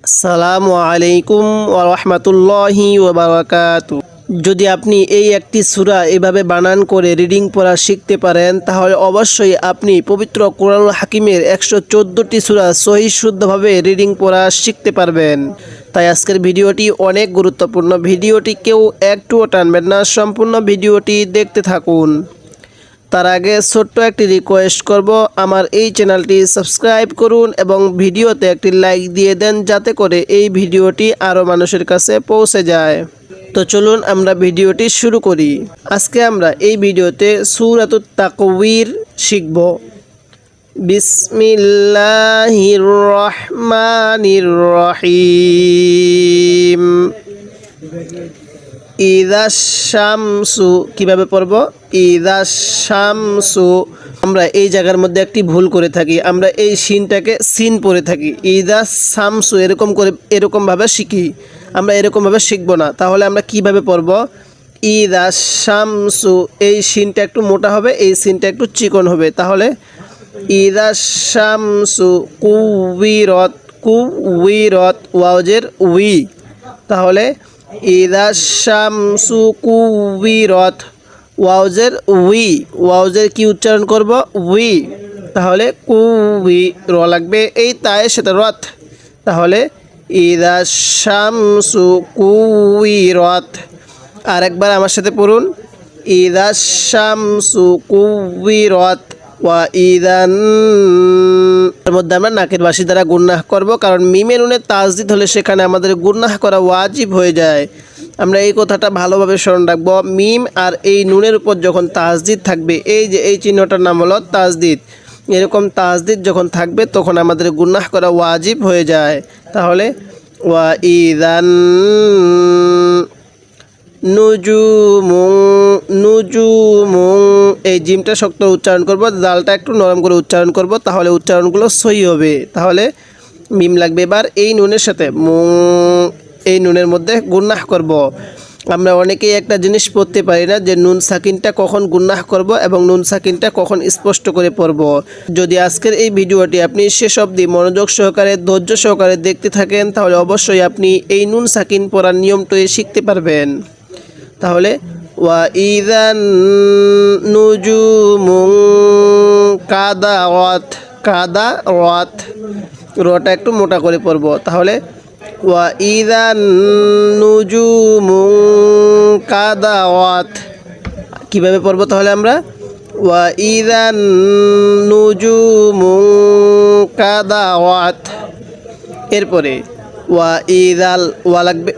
আসসালামু আলাইকুম ওয়া রাহমাতুল্লাহি ওয়া বারাকাতুহু। যদি আপনি এই একটি সূরা এভাবে বানান করে রিডিং পড়া শিখতে পারেন তাহলে অবশ্যই আপনি পবিত্র কোরআনুল হাকিমের 114টি সূরা সহিহ শুদ্ধভাবে রিডিং পড়া শিখতে পারবেন। তাই আজকের ভিডিওটি অনেক গুরুত্বপূর্ণ। ভিডিওটি কেউ একটুও টানবেন না, সম্পূর্ণ ভিডিওটি দেখতে থাকুন। তার আগে ছোট্ট একটি রিকোয়েস্ট করব, আমার এই চ্যানেলটি সাবস্ক্রাইব করুন এবং ভিডিওতে একটি লাইক দিয়ে দেন যাতে করে এই ভিডিওটি আরও মানুষের কাছে পৌঁছে যায়। তো চলুন আমরা ভিডিওটি শুরু করি। আজকে আমরা এই ভিডিওতে সূরাতুত তাকবীর শিখব। বিসমিল্লাহির রহমানির রহিম। ইদাশ শামসু কিভাবে পড়ব? ইদাশ শামসু। আমরা এই জায়গার মধ্যে একটি ভুল করে থাকি, আমরা এই সিনটাকে সিন পড়ে থাকি। ইদাশ শামসু এরকমভাবে শিখি, আমরা এরকমভাবে শিখব না। তাহলে আমরা কিভাবে পড়ব? ইদাশ শামসু, এই সিনটা একটু মোটা হবে, এই সিনটা একটু চিকন হবে। তাহলে ইদাশ শামসু কুবিরত, কুবিরত ওয়াজের উই। তাহলে ইদাশ শামসু কুবিরত ওয়াজের উই, ওয়াজের কি উচ্চারণ করব? উই। তাহলে কুবি র লাগবে এই তায়ের সাথে রত। তাহলে ইদাশ শামসু কুবিরত। আরেকবার আমার সাথে পড়ুন। ইদাশ শামসু কুবিরত ওয়া ইদান। এর মধ্যে আমরা নাকের বাঁশি দ্বারা গুন্নাহ করব, কারণ মিমে নুনে তাজদিদ হলে সেখানে আমাদের গুন্নাহ করা ওয়াজিব হয়ে যায়। আমরা এই কথাটা ভালোভাবে স্মরণ রাখবো। মিম আর এই নুনের উপর যখন তাজদিদ থাকবে, এই যে এই চিহ্নটার নাম হলো তাজদিদ, এরকম তাজদিদ যখন থাকবে তখন আমাদের গুন্নাহ করা ওয়াজিব হয়ে যায়। তাহলে ওয়া ইদান নুজুমুং, নুজুমুং, এই জিমটা শক্ত উচ্চারণ করব, দালটা একটু নরম করে উচ্চারণ করব, তাহলে উচ্চারণগুলো সহি হবে। তাহলে মিম লাগবে এবার এই নুনের সাথে মুং, এই নুনের মধ্যে গুন্নাহ করব। আমরা অনেকেই একটা জিনিস পড়তে পারি না যে নুন সাকিনটা কখন গুন্নাহ করব এবং নুন সাকিনটা কখন স্পষ্ট করে পড়ব। যদি আজকের এই ভিডিওটি আপনি শেষ অবধি মনোযোগ সহকারে ধৈর্য সহকারে দেখতে থাকেন তাহলে অবশ্যই আপনি এই নুন সাকিন পড়ার নিয়মটি শিখতে পারবেন। তাহলে ওয়া ইদান নুজুমুং কাদাওয়াত, কাদাওয়াত রটা একটু মোটা করে পড়ব। তাহলে ওয়া ইদান নুজুমুং কাদাওয়াত কিভাবে পড়ব? তাহলে আমরা ওয়া ইদান নুজুমুং কাদাওয়াত। এরপরে ওয়া ইদাল, ওয়া লাগবে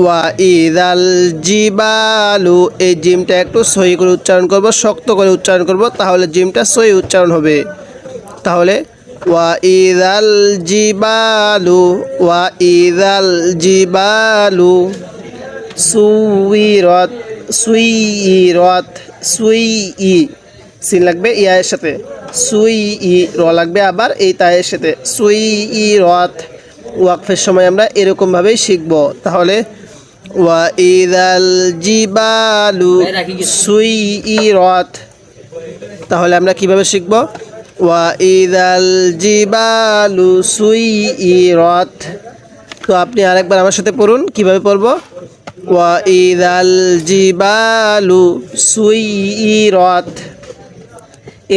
ওয়া ইদাল জিবালু, এই জিমটা একটু সহি করে উচ্চারণ করব, শক্ত করে উচ্চারণ করব, তাহলে জিমটা সহি উচ্চারণ হবে। তাহলে ওয়া ইদাল জিবালু, ওয়া ইদাল জিবালু সুইরত, সুইরত, সুই, সিন লাগবে ইয়ার সাথে, সুই ই র লাগবে আবার এই তায়ের সাথে, সুইরত। ওয়াকফের সময় আমরা এরকমভাবেই শিখব। তাহলে ওয়া ইদাল জিবালু সুইরত। তাহলে আমরা কিভাবে শিখব? ওয়া ইদাল জিবালু সুইরত। তো আপনি আরেকবার আমার সাথে পড়ুন, কিভাবে পড়ব? ওয়া ইদাল জিবালু সুইরত।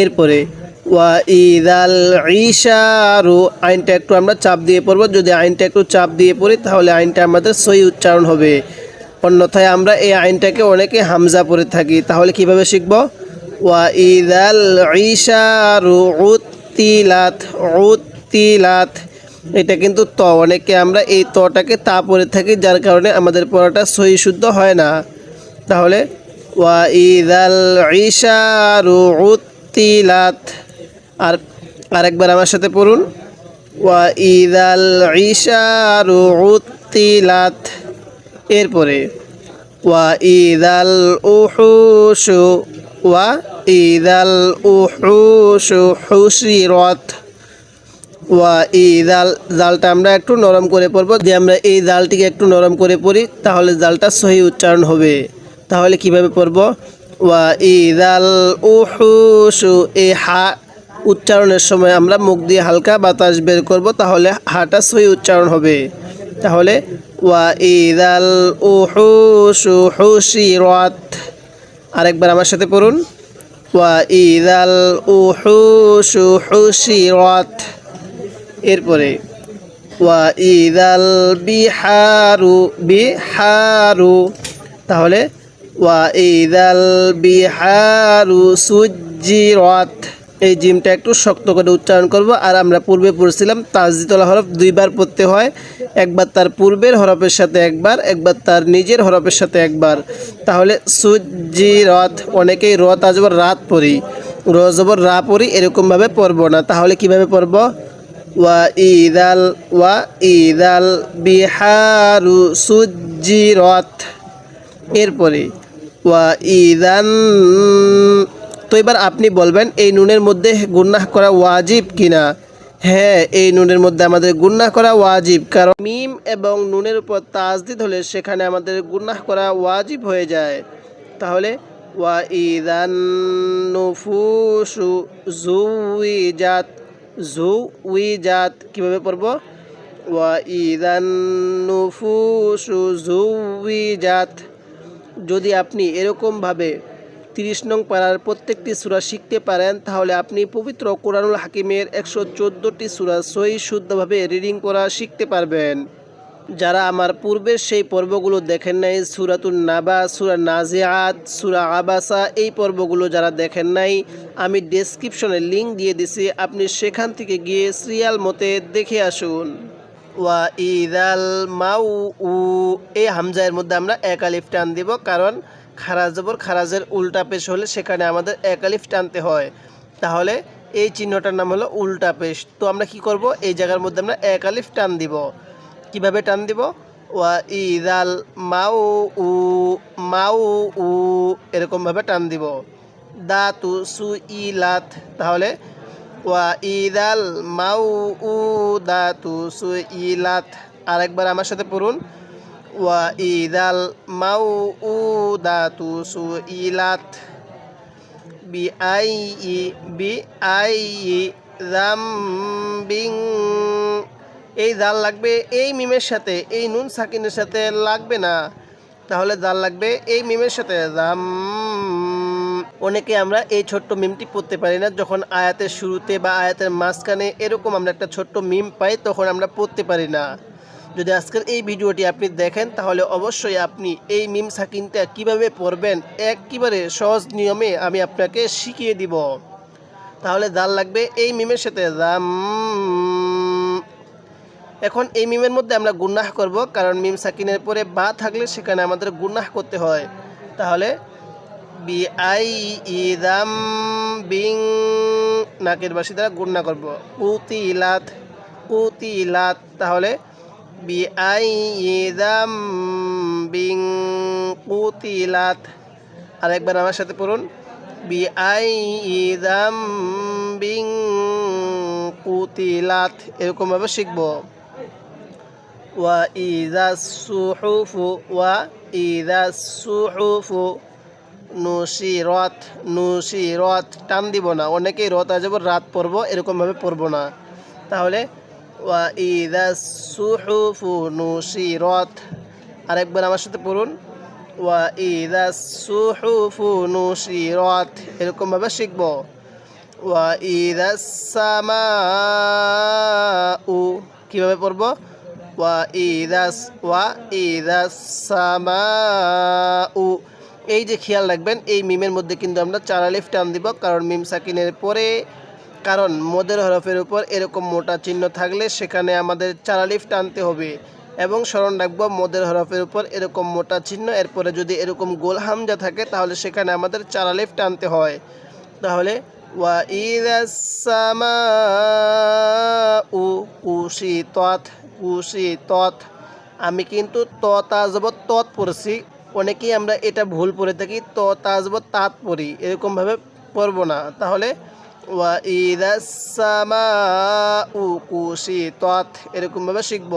এরপরে ওয়া ইদাল ইশারু, আইনটা একটু আমরা চাপ দিয়ে পড়ব। যদি আইনটা একটু চাপ দিয়ে পড়ি তাহলে আইনটা আমাদের সহি উচ্চারণ হবে। অন্যথায় আমরা এই আইনটাকে অনেকে হামজা পড়ে থাকি। তাহলে কিভাবে শিখব? ওয়া ইদাল ইশারু উত্তিলাত, উত্তিলাত, এটা কিন্তু ত, অনেকে আমরা এই তটাকে তা পড়ে থাকি যার কারণে আমাদের পড়াটা সহি শুদ্ধ হয় না। তাহলে ওয়া ইদাল ইশারু উত্তিলাত। আর আরেকবার আমার সাথে পড়ুন। ওয়া ইদাল ইশারু উত্তিলাত। এরপরে ওয়া ইদাল উহুশু, ওয়া ইদাল উহুশু হুশিরত। ওয়া ইদাল, জালটা আমরা একটু নরম করে পড়ব। যদি আমরা এই জালটিকে একটু নরম করে পড়ি তাহলে জালটা সহি উচ্চারণ হবে। তাহলে কিভাবে পড়ব? ওয়া ইদাল উহুশু, এই হা উচ্চারণের সময় আমরা মুখ দিয়ে হালকা বাতাস বের করব, তাহলে হাটা সই উচ্চারণ হবে। তাহলে ওয়া ইদাল উহুশু হুশিরাত, আরেকবার আমার সাথে পড়ুন, ওয়া ইদাল উহুশু হুশিরাত। এরপরে ওয়া ইদাল বিহারু বিহারু, তাহলে ওয়া ইদাল বিহারু সুজ্জিরাত। এই জিমটা একটু শক্ত করে উচ্চারণ করব। আর আমরা পূর্বে পড়ছিলাম তাসদিদওয়ালা হরফ দুইবার পড়তে হয়, একবার তার পূর্বের হরফের সাথে একবার, একবার তার নিজের হরফের সাথে একবার। তাহলে সুজ্জিরাত, অনেকেই র তাজবর রাত পড়ি, র জবর রা পড়ি, এরকমভাবে পড়ব না। তাহলে কিভাবে পড়ব? ওয়া ইদাল বিহারু সুজ্জিরাত। এরপরে ওয়া ইদান, তো এবার আপনি বলবেন এই নুনের মধ্যে গুনাহ করা ওয়াজিব কিনা। হ্যাঁ, এই নুনের মধ্যে আমাদের গুনাহ করা ওয়াজিব, কারণ মিম এবং নুনের উপর তাসদিদ হলে সেখানে আমাদের গুনাহ করা ওয়াজিব হয়ে যায়। তাহলে ওয়া ইদান নুফুসু জুউইজাত, জুউইজাত কিভাবে পড়ব? ওয়া ইদান নুফুসু জুউইজাত। যদি আপনি এরকমভাবে 30 নং পারার প্রত্যেকটি সূরা শিখতে পারেন, তাহলে আপনি পবিত্র কোরআনুল হাকিমের 114টি সূরা সহি শুদ্ধভাবে রিডিং করা শিখতে পারবেন। যারা আমার পূর্বের সেই পর্বগুলো দেখেন নাই, সূরাতুন নাবা, সূরা নাজিআত, সূরা আবাসা, এই পর্বগুলো যারা দেখেন নাই, আমি ডেসক্রিপশনে লিংক দিয়ে দিছি, আপনি সেখান থেকে গিয়ে সিরিয়াল মতে দেখে আসুন। ওয়া ইদাল মাউ উ, এই হামজায়ের মধ্যে আমরা এক আলিফ টান দিব, কারণ খারাজ জবর খারাজের উল্টা পেশ হলে সেখানে আমাদের এক আলিফ টানতে হয়। তাহলে এই চিহ্নটার নাম হলো উল্টা পেশ। তো আমরা কি করব? এই জায়গার মধ্যে আমরা এক আলিফ টান দিব। কিভাবে টান দিব? ওয়া ইদাল মাউ উ, মাউ উ, এরকমভাবে টান দিব। দাতু সুইলাত, তাহলে ওয়া ইদাল মাউ উ দাতু সুইলাত। আরেকবার আমার সাথে পড়ুন, ওয়া ইদাল মাউ উ দাতু সুইলাত। বিআই যামবিং, এই দাল লাগবে এই মিমের সাথে, এই নুন সাকিনের সাথে লাগবে না। তাহলে দাল লাগবে এই মিমের সাথে, যাম। অনেকে আমরা এই ছোট্ট মিমটি পড়তে পারি না, যখন আয়াতের শুরুতে বা আয়াতের মাঝখানে এরকম আমরা একটা ছোট্ট মিম পাই, তখন আমরা পড়তে পারি না। যদি আজকের এই ভিডিওটি আপনি দেখেন, তাহলে অবশ্যই আপনি এই মিম সাকিনটা কিভাবে পড়বেন একেবারে সহজ নিয়মে আমি আপনাকে শিখিয়ে দিব। তাহলে দাল লাগবে এই মিমের সাথে, যাম। এখন এই মিমের মধ্যে আমরা গুনাহ করব, কারণ মিম সাকিনের পরে বা থাকলে সেখানে আমাদের গুনাহ করতে হয়। তাহলে বিআই ইদাম বিং, নাকের বাসি দ্বারা গুণনা করব, কুতিলাত কুতিলাত। তাহলে বিআই ইদাম বিং কুতিলাত। আরেকবার আমার সাথে পড়ুন, বিআই ইদাম বিং কুতিলাত, এরকমভাবে শিখব। ওয়া ইদাস সুহুফু, ওয়া ইদাস সুহুফু নুশিরাত, নুশিরাত টান দিব না, অনেকেই রত আজব রাত পড়ব, এরকমভাবে পড়ব না। তাহলে ওয়া ইদাস সুহুফু নুশিরাত। আরেকবার আমার সাথে পড়ুন, ওয়া ইদাস সুহুফু নুশিরাত, এরকমভাবে শিখব। ওয়া ইদাস সামাউ, কীভাবে পড়ব? ওয়া ইদাস সামাউ। এই যে খেয়াল রাখবেন, এই মিমের মধ্যে কিন্তু আমরা 4 আলিফ টান দিব, কারণ মিম সাকিনের পরে, কারণ মদের হরফের উপর এরকম মোটা চিহ্ন থাকলে সেখানে আমাদের 4 আলিফ টানতে হবে। এবং স্মরণ রাখবো, মদের হরফের উপর এরকম মোটা চিহ্ন, এরপরে যদি এরকম গোল হামজা থাকে তাহলে সেখানে আমাদের 4 আলিফ টানতে হয়। তাহলে ওয়া ইদাস সামাউ কুশিতাত, কুশিতাত। আমি কিন্তু ত তাজব তত পড়ছি, অনেকেই আমরা এটা ভুল পড়ে থাকি, ত তাজব তাত পড়ি, এরকমভাবে পড়ব না। তাহলে ওয়া ইদাস সামাউ কুশিতাত, এরকমভাবে শিখব।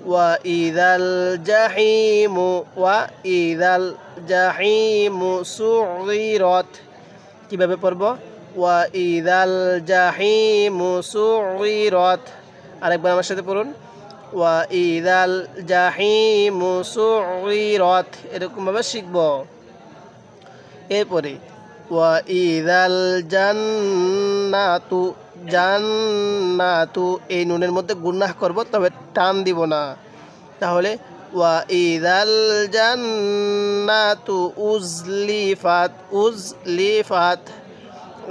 ওয়া ইদাল জাহিমু, ওয়া ইদাল জাহিমু সুইরাত, কীভাবে পড়ব? ওয়াইদাল জাহিমু সুইরত। আরেকবার আমার সাথে পড়ুন, ওয়াইদাল জাহিমু সুইরত। এরকমভাবে শিখব। এরপরে ওয়াইদাল জান্নাতু, জান্নাতু এই নুনের মধ্যে গুন্নাহ করব, তবে টান দিব না। তাহলে ওয়াইদাল জান্নাতু উজলিফাত, উজলিফাত।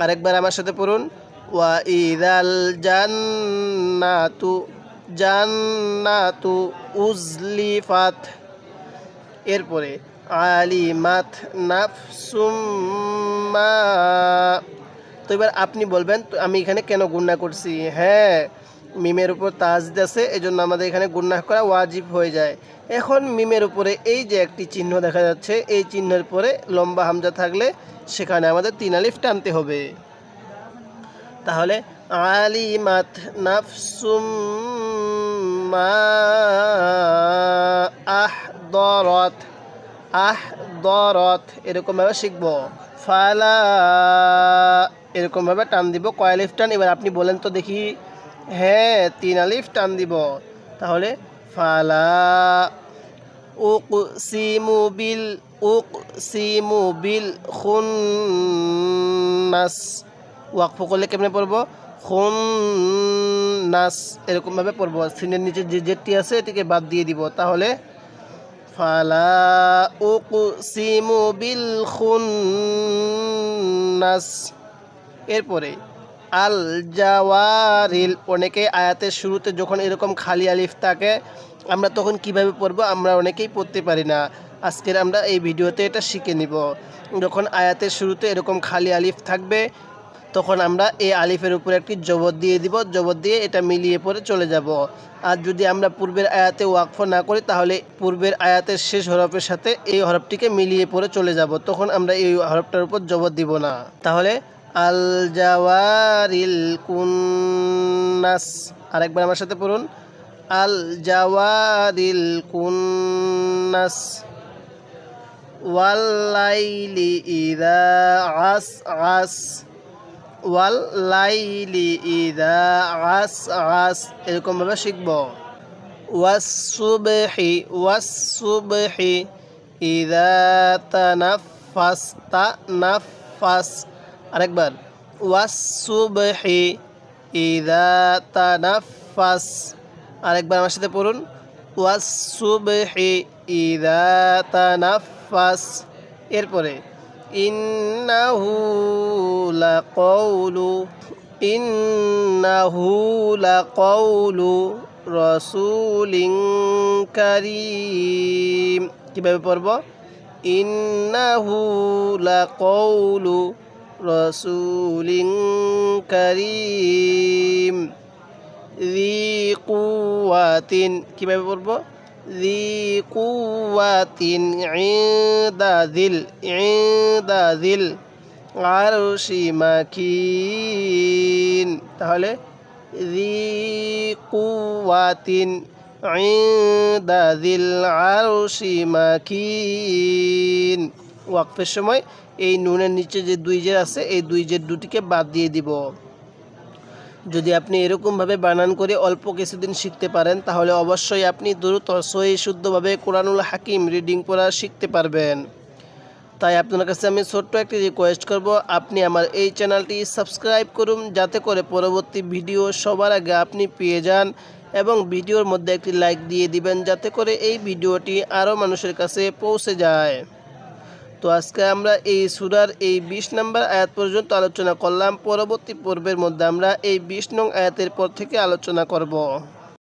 আরেকবার আমার সাথে পড়ুন, ওয়াইদাল জান্নাতু, জান্নাতু উজলিফাত। এরপরে আলিমাত নাফসুম মা। তো এবার আপনি বলবেন তো আমি এখানে কেন গুন্না করছি? হ্যাঁ, মিমের উপর তাজদিদ আছে, এজন্য আমাদের এখানে গুন্নাহ করা ওয়াজিব হয়ে যায়। এখন মিমের উপরে এই যে একটি চিহ্ন দেখা যাচ্ছে, এই চিহ্নের পরে লম্বা হামজা থাকলে সেখানে আমাদের 3 আলিফ টানতে হবে। তাহলে আলিমাত নাফসুম মা আহদরত, আহদরত এরকমভাবে শিখব। ফালা এরকমভাবে টান দিব। কয় আলিফ টান এবার আপনি বলেন তো দেখি? হ্যাঁ, 3 আলিফ টান দিব। তাহলে ফালা উকসিমু বিল, উকসিমু বিল খুন্নাস। ওয়াকফ করলে কেমনে পড়ব? খুন্নাস এরকমভাবে পড়ব। সিনের নিচে যে জেটটি আছে এটিকে বাদ দিয়ে দিব। তাহলে ফালা উকসিমু বিল খুন্নাস। এরপরে আল জাওয়ারিল। অনেকে আয়াতের শুরুতে যখন এরকম খালি আলিফ থাকে আমরা তখন কিভাবে পড়ব আমরা অনেকেই পড়তে পারি না। আজকের আমরা এই ভিডিওতে এটা শিখে নিব। যখন আয়াতের শুরুতে এরকম খালি আলিফ থাকবে তখন আমরা এই আলিফের উপরে একটি জবর দিয়ে দিব, জবর দিয়ে এটা মিলিয়ে পড়ে চলে যাব। আর যদি আমরা পূর্বের আয়াতে ওয়াকফ না করি তাহলে পূর্বের আয়াতের শেষ হরফের সাথে এই হরফটিকে মিলিয়ে পড়ে চলে যাব, তখন আমরা এই হরফটার উপর জবর দিব না। তাহলে আল জাওয়ারিল কুন্নাস। আরেকবার আমার সাথে পড়ুন, আল জাওয়ারিল কুন্নাস। ওয়াল্লাইলি ইযা আসআস, ওয়াল্লাইলি ইযা আসআস এরকমভাবে শিখব। ওয়াসসুবহি, ওয়াসসুবহি ইযা তানাফফাস, তানাফফাস। আরেকবার ওয়াসসুবহি ইযা তানাফফাস। আরেকবার আমার সাথে পড়ুন, ওয়াসসুবহি ইযা তানাফফাস। এরপরে ইন্নাহু লাকাউলু, ইন্নাহু লাকাউলু রাসূলিন কারীম। কীভাবে পড়ব? ইন্নাহু লাকাউলু রাসূলিন কারীম যী কুওয়াতিন। কীভাবে পড়ব? যী কুওয়াতিন ইনদা যিল, ইনদা যিল আরশি মাকিন। তাহলে যী কুওয়াতিন ইনদা যিল আরশি মাকিন। ওয়াকফের সময় এই নুনের নিচে যে 2 জের আছে এই 2 জের দুটিকে বাদ দিয়ে দিব। যদি আপনি এরকমভাবে বানান করে অল্প কিছুদিন শিখতে পারেন তাহলে অবশ্যই আপনি দ্রুত সহি শুদ্ধভাবে কোরআনুল হাকিম রিডিং পড়া শিখতে পারবেন। তাই আপনার কাছে আমি ছোট্ট একটি রিকোয়েস্ট করব, আপনি আমার এই চ্যানেলটি সাবস্ক্রাইব করুন যাতে করে পরবর্তী ভিডিও সবার আগে আপনি পেয়ে যান, এবং ভিডিওর মধ্যে একটি লাইক দিয়ে দিবেন যাতে করে এই ভিডিওটি আরও মানুষের কাছে পৌঁছে যায়। তো আজকে আমরা এই সূরার এই 20 নম্বর আয়াত পর্যন্ত আলোচনা করলাম। পরবর্তী পর্বের মধ্যে আমরা এই 20 নং আয়াতের পর থেকে আলোচনা করব।